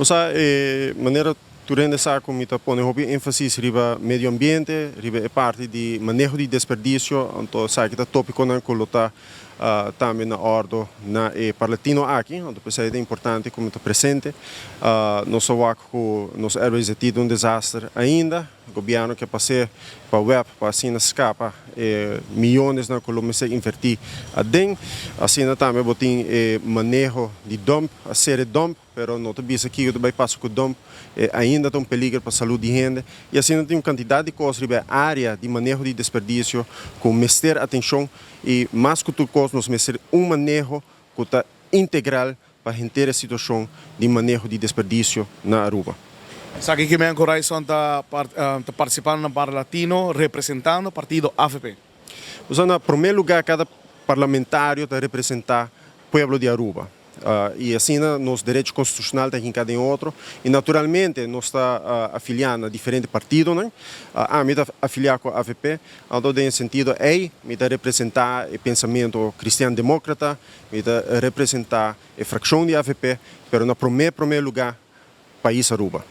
Osa, maneira turende sa como ita pone hobby ênfase riba medio ambiente, riba é parte de manejo de desperdício, então sa kita tópico na colota também na ordem na parlatino aqui, então é importante como está presente. Nosso waco nos heróis tido desastre ainda, o governo que passei para web para assim escapa milhões na Colômbia invertir a den, assim também botin manejo de dump, a série dump, pero não te bisa aqui eu também passo com dump ainda tem um perigo para a saúde de gente e assim tem uma quantidade de coisas riba área de manejo de desperdício com mester atenção e mais que tudo coisas nos mester manejo que está integral para a situação de manejo de desperdício na Aruba. Sabe que me Corazon está participando no Parlatino representando o partido AFP. Então, em primeiro lugar, cada parlamentário está representar o povo de Aruba. E assim, nos direitos constitucionais tem cada outro. E, naturalmente, nós está afiliando a diferentes partidos. Né? Me está afiliado com a AFP. Então, tem sentido, me está representar o pensamento cristiano-democrata, me está representar a fração de AFP, mas, no primeiro lugar, o país Aruba.